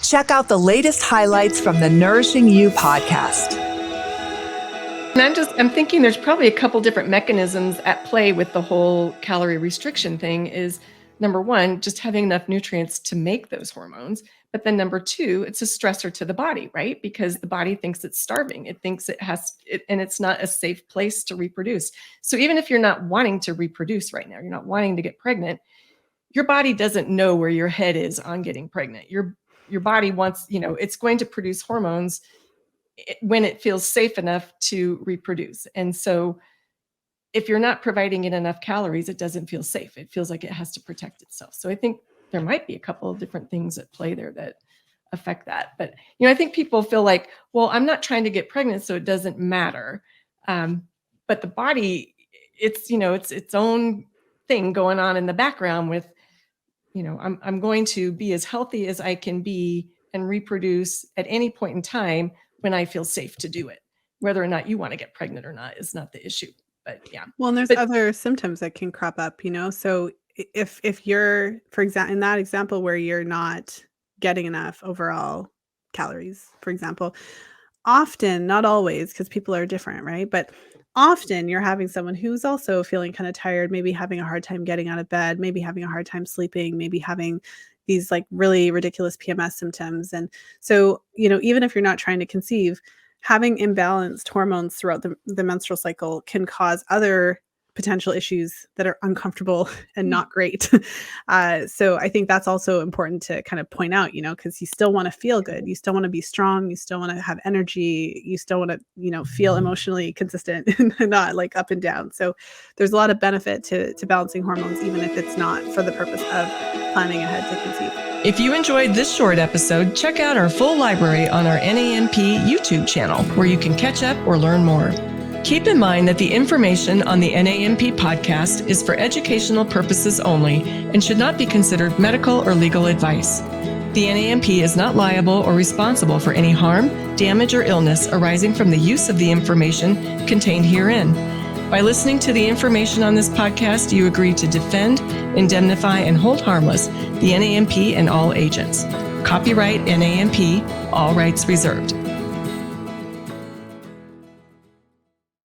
Check out the latest highlights from the Nourishing You podcast. And I'm thinking there's probably a couple different mechanisms at play with the whole calorie restriction thing. Is number one, just having enough nutrients to make those hormones. But then number two, it's a stressor to the body, right? Because the body thinks it's starving. It thinks it has, and it's not a safe place to reproduce. So even if you're not wanting to reproduce right now, you're not wanting to get pregnant, your body doesn't know where your head is on getting pregnant. Your body wants, it's going to produce hormones when it feels safe enough to reproduce. And so if you're not providing it enough calories, it doesn't feel safe. It feels like it has to protect itself. So I think there might be a couple of different things at play there that affect that. But, I think people feel like, well, I'm not trying to get pregnant, so it doesn't matter. But the body, it's its own thing going on in the background with, I'm going to be as healthy as I can be and reproduce at any point in time when I feel safe to do it. Whether or not you want to get pregnant or not is not the issue. But yeah. Well, and there's other symptoms that can crop up, So if you're, for example, in that example where you're not getting enough overall calories, for example, often, not always, because people are different, right? But often you're having someone who's also feeling kind of tired, maybe having a hard time getting out of bed, maybe having a hard time sleeping, maybe having these like really ridiculous PMS symptoms. And so, even if you're not trying to conceive, having imbalanced hormones throughout the menstrual cycle can cause other potential issues that are uncomfortable and not great. So I think that's also important to kind of point out, because you still want to feel good. You still want to be strong. You still want to have energy. You still want to, feel emotionally consistent and not like up and down. So there's a lot of benefit to balancing hormones, even if it's not for the purpose of planning ahead to conceive. If you enjoyed this short episode, check out our full library on our NAMP YouTube channel, where you can catch up or learn more. Keep in mind that the information on the NAMP podcast is for educational purposes only and should not be considered medical or legal advice. The NAMP is not liable or responsible for any harm, damage, or illness arising from the use of the information contained herein. By listening to the information on this podcast, you agree to defend, indemnify, and hold harmless the NAMP and all agents. Copyright NAMP, all rights reserved.